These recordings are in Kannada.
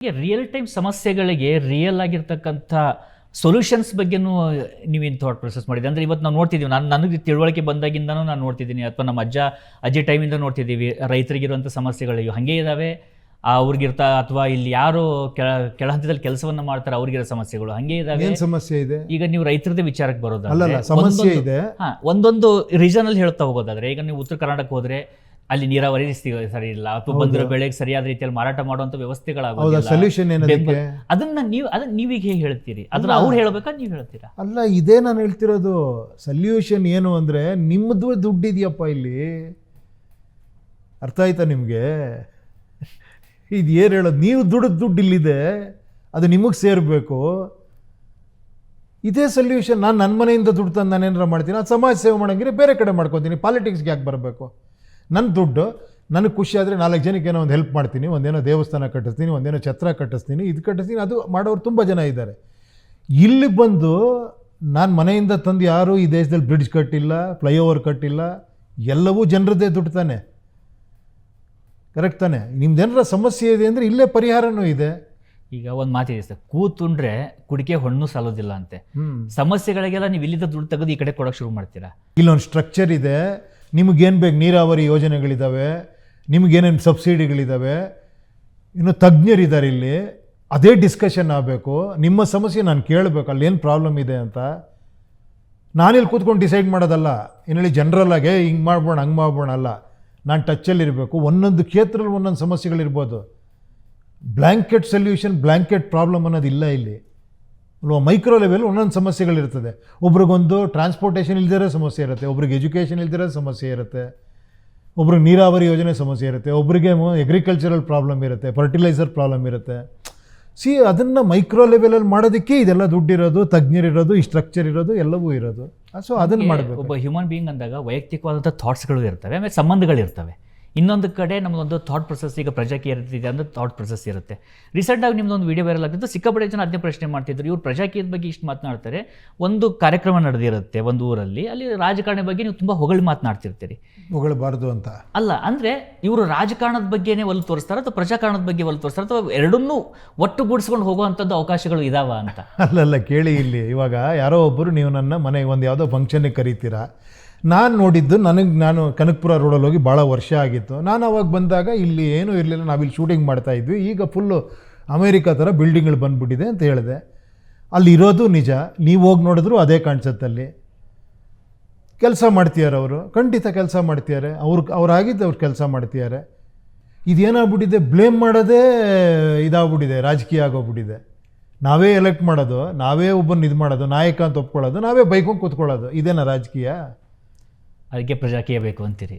ರಿಯಲ್ ಟೈಮ್ ಸಮಸ್ಯೆಗಳಿಗೆ ರಿಯಲ್ ಆಗಿರ್ತಕ್ಕಂಥ ಸೊಲ್ಯೂಷನ್ಸ್ ಬಗ್ಗೆನೂ ನೀವೇನು ಥಾಟ್ ಪ್ರೊಸೆಸ್ ಮಾಡಿದೆ ಅಂದರೆ ಇವತ್ತು ನಾವು ನೋಡ್ತಿದ್ದೀವಿ, ನನಗೆ ತಿಳುವಳಿಕೆ ಬಂದಾಗಿಂದನೂ ನಾನು ನೋಡ್ತಿದ್ದೀನಿ, ಅಥವಾ ನಮ್ಮ ಅಜ್ಜಿ ಟೈಮಿಂದ ನೋಡ್ತಿದ್ದೀವಿ, ರೈತರಿಗಿರುವಂಥ ಸಮಸ್ಯೆಗಳು ಹಾಗೆ ಇದ್ದಾವೆ, ಅವ್ರಿಗಿರ್ತಾ ಅಥವಾ ಇಲ್ಲಿ ಯಾರು ಕೆಳ ಹಂತದಲ್ಲಿ ಕೆಲಸವನ್ನು ಮಾಡ್ತಾರೆ ಅವ್ರಿಗಿರೋ ಸಮಸ್ಯೆಗಳು ಹಾಗೆ ಇದಾವೆ. ಸಮಸ್ಯೆ ಇದೆ ಈಗ ನೀವು ರೈತರದೇ ವಿಚಾರಕ್ಕೆ ಬರೋದಾದ್ರೆ ಸಮಸ್ಯೆ ಇದೆ. ಒಂದೊಂದು ರೀಜನಲ್ಲಿ ಹೇಳ್ತಾ ಹೋಗೋದಾದ್ರೆ, ಈಗ ನೀವು ಉತ್ತರ ಕರ್ನಾಟಕ ಹೋದ್ರೆ ಅಲ್ಲಿ ನೀರಾವರಿ ಸರಿ ಇಲ್ಲ, ಅಥವಾ ಬಂದಿರೋ ಬೆಳೆಗೆ ಸರಿಯಾದ ರೀತಿಯಲ್ಲಿ ಮಾರಾಟ ಮಾಡುವಂತ ವ್ಯವಸ್ಥೆಗಳಾಗೋದಿಲ್ಲ. ಅದನ್ನ ನೀವೀಗ ಹೇಗೆ ಹೇಳ್ತೀರಿ? ಅದನ್ನ ಅವ್ರು ಹೇಳ್ಬೇಕಾ ನೀವು ಹೇಳ್ತೀರಾ? ಅಲ್ಲ, ಇದೇ ನಾನು ಹೇಳ್ತಿರೋದು. ಸೊಲ್ಯೂಷನ್ ಏನು ಅಂದ್ರೆ, ನಿಮ್ಮದು ದುಡ್ಡಿದೆಯಪ್ಪ ಇಲ್ಲಿ, ಅರ್ಥ ಆಯ್ತಾ ನಿಮ್ಗೆ? ಇದು ಏನು ಹೇಳೋದು, ನೀವು ದುಡ್ಡು ಇಲ್ಲಿದೆ, ಅದು ನಿಮಗೆ ಸೇರಬೇಕು. ಇದೇ ಸೊಲ್ಯೂಷನ್. ನಾನು ನನ್ನ ಮನೆಯಿಂದ ದುಡ್ಡು ತಂದು ನಾನೇನಾರ ಮಾಡ್ತೀನಿ, ಅದು ಸಮಾಜ ಸೇವೆ ಮಾಡೋಂಗಿದ್ರೆ ಬೇರೆ ಕಡೆ ಮಾಡ್ಕೊತೀನಿ. ಪಾಲಿಟಿಕ್ಸ್ಗೆ ಯಾಕೆ ಬರಬೇಕು? ನನ್ನ ದುಡ್ಡು ನನಗೆ ಖುಷಿ ಆದರೆ 4 ಜನಕ್ಕೆ ಏನೋ ಒಂದು ಹೆಲ್ಪ್ ಮಾಡ್ತೀನಿ, ಒಂದೇನೋ ದೇವಸ್ಥಾನ ಕಟ್ಟಿಸ್ತೀನಿ, ಒಂದೇನೋ ಛತ್ರ ಕಟ್ಟಿಸ್ತೀನಿ, ಇದು ಕಟ್ಟಿಸ್ತೀನಿ. ಅದು ಮಾಡೋರು ತುಂಬ ಜನ ಇದ್ದಾರೆ. ಇಲ್ಲಿ ಬಂದು ನಾನು ಮನೆಯಿಂದ ತಂದು ಯಾರೂ ಈ ದೇಶದಲ್ಲಿ ಬ್ರಿಡ್ಜ್ ಕಟ್ಟಿಲ್ಲ, ಫ್ಲೈಓವರ್ ಕಟ್ಟಿಲ್ಲ, ಎಲ್ಲವೂ ಜನರದ್ದೇ ದುಡ್ಡು ತಾನೆ. ಕರೆಕ್ಟ್ ತಾನೆ? ನಿಮ್ಮ ಜನರ ಸಮಸ್ಯೆ ಇದೆ ಅಂದರೆ ಇಲ್ಲೇ ಪರಿಹಾರನೂ ಇದೆ. ಈಗ ಒಂದು ಮಾತಿದೆ ಸರ್, ಕೂತುಂಡ್ರೆ ಕುಡಿಕೆ ಹಣ್ಣು ಸಾಲೋದಿಲ್ಲ ಅಂತೆ. ಸಮಸ್ಯೆಗಳಿಗೆಲ್ಲ ನೀವು ಇಲ್ಲಿದ್ದ ದುಡ್ಡು ತೆಗೆದು ಈ ಕಡೆ ಕೊಡೋಕೆ ಶುರು ಮಾಡ್ತೀರಾ. ಇಲ್ಲೊಂದು ಸ್ಟ್ರಕ್ಚರ್ ಇದೆ, ನಿಮಗೇನು ಬೇಕು, ನೀರಾವರಿ ಯೋಜನೆಗಳಿದ್ದಾವೆ, ನಿಮಗೇನೇನು ಸಬ್ಸಿಡಿಗಳಿದ್ದಾವೆ, ಇನ್ನು ತಜ್ಞರಿದ್ದಾರೆ ಇಲ್ಲಿ. ಅದೇ ಡಿಸ್ಕಷನ್ ಆಗಬೇಕು. ನಿಮ್ಮ ಸಮಸ್ಯೆ ನಾನು ಕೇಳಬೇಕು, ಅಲ್ಲಿ ಏನು ಪ್ರಾಬ್ಲಮ್ ಇದೆ ಅಂತ. ನಾನಿಲ್ಲಿ ಕೂತ್ಕೊಂಡು ಡಿಸೈಡ್ ಮಾಡೋದಲ್ಲ, ಏನೇಳಿ ಜನರಲ್ ಆಗಿ ಹಿಂಗೆ ಮಾಡ್ಬೋಣ ಹಂಗೆ ಮಾಡ್ಬೋಣ ಅಲ್ಲ. ನಾನು ಟಚ್ಚಲ್ಲಿರಬೇಕು. ಒಂದೊಂದು ಕ್ಷೇತ್ರದಲ್ಲಿ ಒಂದೊಂದು ಸಮಸ್ಯೆಗಳಿರ್ಬೋದು. ಬ್ಲ್ಯಾಂಕೆಟ್ ಸೊಲ್ಯೂಷನ್, ಬ್ಲ್ಯಾಂಕೆಟ್ ಪ್ರಾಬ್ಲಮ್ ಅನ್ನೋದಿಲ್ಲ ಇಲ್ಲಿ. ಅಲ್ವಾ? ಮೈಕ್ರೋ ಲೆವೆಲ್ ಒಂದೊಂದು ಸಮಸ್ಯೆಗಳಿರ್ತದೆ. ಒಬ್ರಿಗೊಂದು ಟ್ರಾನ್ಸ್ಪೋರ್ಟೇಷನ್ ಇಲ್ದಿರೋ ಸಮಸ್ಯೆ ಇರುತ್ತೆ, ಒಬ್ರಿಗೆ ಎಜುಕೇಷನ್ ಇಲ್ದಿರೋ ಸಮಸ್ಯೆ ಇರುತ್ತೆ, ಒಬ್ರಿಗೆ ನೀರಾವರಿ ಯೋಜನೆ ಸಮಸ್ಯೆ ಇರುತ್ತೆ, ಒಬ್ರಿಗೆ ಎಗ್ರಿಕಲ್ಚರಲ್ ಪ್ರಾಬ್ಲಮ್ ಇರುತ್ತೆ, ಫರ್ಟಿಲೈಸರ್ ಪ್ರಾಬ್ಲಮ್ ಇರುತ್ತೆ. ಅದನ್ನು ಮೈಕ್ರೋ ಲೆವೆಲಲ್ಲಿ ಮಾಡೋದಕ್ಕೆ ಇದೆಲ್ಲ ದುಡ್ಡಿರೋದು, ತಜ್ಞರಿರೋದು, ಈ ಸ್ಟ್ರಕ್ಚರ್ ಇರೋದು, ಎಲ್ಲವೂ ಇರೋದು. ಸೊ ಅದನ್ನು ಮಾಡಬೇಕು. ಒಬ್ಬ ಹ್ಯೂಮನ್ ಬೀಯಿಂಗ್ ಅಂದಾಗ ವೈಯಕ್ತಿಕವಾದಂಥ ಥಾಟ್ಸ್ಗಳು ಇರ್ತವೆ, ಆಮೇಲೆ ಸಂಬಂಧಗಳಿರ್ತವೆ. ಇನ್ನೊಂದು ಕಡೆ ನಮ್ಮದೊಂದು ಥಾಟ್ ಪ್ರೊಸೆಸ್, ಈಗ ಪ್ರಜಾಕೀಯ ಇದೆ ಅಂದರೆ ಥಾಟ್ ಪ್ರೊಸೆಸ್ ಇರುತ್ತೆ. ರೀಸೆಂಟಾಗಿ ನಿಮ್ಮದೊಂದು ವಿಡಿಯೋ ವೈರಲ್ ಆಗ್ತಿತ್ತು, ಸಿಕ್ಕಾಪಟ್ಟೆ ಜನ ಅದನ್ನೇ ಪ್ರಶ್ನೆ ಮಾಡ್ತಿದ್ರು, ಇವ್ರು ಪ್ರಜಾಕೀಯದ ಬಗ್ಗೆ ಇಷ್ಟು ಮಾತನಾಡ್ತಾರೆ. ಒಂದು ಕಾರ್ಯಕ್ರಮ ನಡೆದಿರುತ್ತೆ ಒಂದು ಊರಲ್ಲಿ, ಅಲ್ಲಿ ರಾಜಕಾರಣ ಬಗ್ಗೆ ನೀವು ತುಂಬ ಹೊಗಳು ಮಾತನಾಡ್ತಿರ್ತೀರಿ. ಹೊಗಳಬಾರ್ದು ಅಂತ ಅಲ್ಲ, ಅಂದರೆ ಇವರು ರಾಜಕಾರಣದ ಬಗ್ಗೆನೇ ಒಲ್ಲು ತೋರಿಸ್ತಾರೆ ಅಥವಾ ಪ್ರಜಾಕಾರಣದ ಬಗ್ಗೆ ಒಲ್ಲು ತೋರಿಸ್ತಾರೆ, ಅಥವಾ ಎರಡನ್ನೂ ಒಟ್ಟುಗೂಡಿಸ್ಕೊಂಡು ಹೋಗುವಂಥದ್ದು ಅವಕಾಶಗಳು ಇದಾವ ಅಂತ? ಅಲ್ಲಲ್ಲ, ಕೇಳಿ ಇಲ್ಲಿ. ಇವಾಗ ಯಾರೋ ಒಬ್ಬರು ನೀವು ನನ್ನ ಮನೆಗೆ ಒಂದು ಯಾವುದೋ ಫಂಕ್ಷನ್ಗೆ ಕರೀತೀರಾ. ನಾನು ನೋಡಿದ್ದು, ನಾನು ಕನಕಪುರ ರೋಡಲ್ಲಿ ಹೋಗಿ ಭಾಳ ವರ್ಷ ಆಗಿತ್ತು. ನಾನು ಅವಾಗ ಬಂದಾಗ ಇಲ್ಲಿ ಏನೂ ಇರಲಿಲ್ಲ, ನಾವಿಲ್ಲಿ ಶೂಟಿಂಗ್ ಮಾಡ್ತಾಯಿದ್ವಿ. ಈಗ ಫುಲ್ಲು ಅಮೇರಿಕಾ ಥರ ಬಿಲ್ಡಿಂಗ್ಗಳು ಬಂದುಬಿಟ್ಟಿದೆ ಅಂತ ಹೇಳಿದೆ. ಅಲ್ಲಿ ಇರೋದು ನಿಜ, ನೀವು ಹೋಗಿ ನೋಡಿದ್ರು ಅದೇ ಕಾಣಿಸುತ್ತಲ್ಲಿ. ಕೆಲಸ ಮಾಡ್ತಿದ್ದಾರೆ ಅವರು, ಖಂಡಿತ ಕೆಲಸ ಮಾಡ್ತಿದ್ದಾರೆ. ಅವ್ರಾಗಿದ್ದು ಅವ್ರು ಕೆಲಸ ಮಾಡ್ತಿದ್ದಾರೆ. ಇದೇನಾಗ್ಬಿಟ್ಟಿದೆ, ಬ್ಲೇಮ್ ಮಾಡೋದೇ ಇದಾಗ್ಬಿಟ್ಟಿದೆ, ರಾಜಕೀಯ ಆಗೋಗ್ಬಿಟ್ಟಿದೆ. ನಾವೇ ಎಲೆಕ್ಟ್ ಮಾಡೋದು, ನಾವೇ ಒಬ್ಬನ ಇದು ಮಾಡೋದು, ನಾಯಕ ಅಂತ ಒಪ್ಕೊಳ್ಳೋದು, ನಾವೇ ಬೈಕೊಂಡು ಕೂತ್ಕೊಳ್ಳೋದು. ಇದೇನಾ ರಾಜಕೀಯ? ಅದಕ್ಕೆ ಪ್ರಜಾಕೀಯ ಬೇಕು ಅಂತೀರಿ?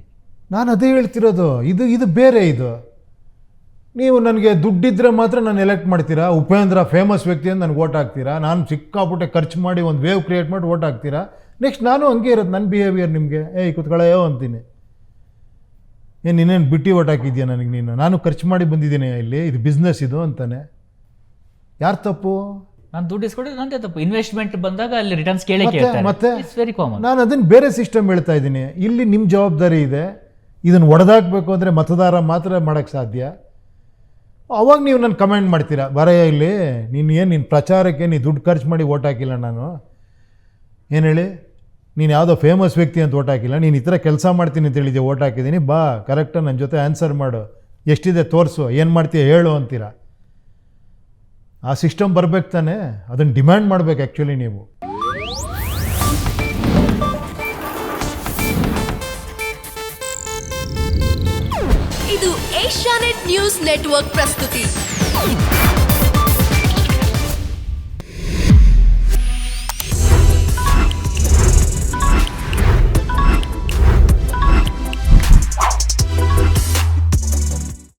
ನಾನು ಅದೇ ಹೇಳ್ತಿರೋದು. ಇದು ಬೇರೆ. ಇದು ನೀವು ನನಗೆ ದುಡ್ಡಿದ್ರೆ ಮಾತ್ರ ನಾನು ಎಲೆಕ್ಟ್ ಮಾಡ್ತೀರಾ? ಉಪೇಂದ್ರ ಫೇಮಸ್ ವ್ಯಕ್ತಿ ಅಂತ ನನಗೆ ಓಟ್ ಹಾಕ್ತೀರಾ? ನಾನು ಸಿಕ್ಕಾಪಟ್ಟೆ ಖರ್ಚು ಮಾಡಿ ಒಂದು ವೇವ್ ಕ್ರಿಯೇಟ್ ಮಾಡಿ ಓಟ್ ಹಾಕ್ತೀರಾ? ನೆಕ್ಸ್ಟ್ ನಾನು ಹಂಗೆ ಇರೋದು, ನನ್ನ ಬಿಹೇವಿಯರ್ ನಿಮಗೆ ಕೂತ್ಕೊಳ್ಳೋ ಅಂತೀನಿ. ನೀನೇನು ಬಿಟ್ಟು ಓಟ್ ಹಾಕಿದ್ಯಾ ನನಗೆ? ನಾನು ಖರ್ಚು ಮಾಡಿ ಬಂದಿದ್ದೀನಿ ಇಲ್ಲಿ, ಇದು ಬಿಸ್ನೆಸ್ ಇದು ಅಂತಾನೆ. ಯಾರು ತಪ್ಪು? ನಾನು ದುಡ್ಡು ಇಸ್ಕೊಡಿದ್ರೆ ನಂದೇ ತಪ್ಪು. ಇನ್ವೆಸ್ಟ್ಮೆಂಟ್ ಬಂದಾಗ ಅಲ್ಲಿ ರಿಟರ್ನ್ಸ್ ಕೇಳಕ್ಕೆ ಮತ್ತೆ ಇಟ್ಸ್ ವೆರಿ ಕಾಮನ್. ನಾನು ಅದನ್ನು ಬೇರೆ ಸಿಸ್ಟಮ್ ಹೇಳ್ತಾ ಇದ್ದೀನಿ. ಇಲ್ಲಿ ನಿಮ್ಮ ಜವಾಬ್ದಾರಿ ಇದೆ. ಇದನ್ನು ಒಡೆದಾಕಬೇಕು ಅಂದರೆ ಮತದಾರ ಮಾತ್ರ ಮಾಡೋಕ್ಕೆ ಸಾಧ್ಯ. ಅವಾಗ ನೀವು ನನ್ನ ಕಮೆಂಟ್ ಮಾಡ್ತೀರಾ, ಬರಯ್ಯ ಇಲ್ಲಿ ನಿನ್ನ ಪ್ರಚಾರಕ್ಕೆ ನೀನು ದುಡ್ಡು ಖರ್ಚು ಮಾಡಿ ಓಟ್ ಹಾಕಿಲ್ಲ. ನಾನು ಏನು ಹೇಳಿ, ನೀನು ಯಾವುದೋ ಫೇಮಸ್ ವ್ಯಕ್ತಿ ಅಂತ ಓಟ್ ಹಾಕಿಲ್ಲ, ನೀನು ಈ ಥರ ಕೆಲಸ ಮಾಡ್ತೀನಿ ಅಂತ ಹೇಳಿದ್ದೆ, ಓಟ್ ಹಾಕಿದ್ದೀನಿ, ಬಾ ಕರೆಕ್ಟಾಗಿ ನನ್ನ ಜೊತೆ ಆನ್ಸರ್ ಮಾಡು, ಎಷ್ಟಿದೆ ತೋರಿಸು, ಏನು ಮಾಡ್ತೀಯ ಹೇಳು ಅಂತೀರಾ. ಆ ಸಿಸ್ಟಮ್ ಬರ್ಬೇಕು ತಾನೆ, ಅದನ್ನು ಡಿಮ್ಯಾಂಡ್ ಮಾಡಬೇಕು ಆ್ಯಕ್ಚುಲಿ ನೀವು. ಇದು ಏಷ್ಯಾನೆಟ್ ನ್ಯೂಸ್ ನೆಟ್ವರ್ಕ್ ಪ್ರಸ್ತುತಿ.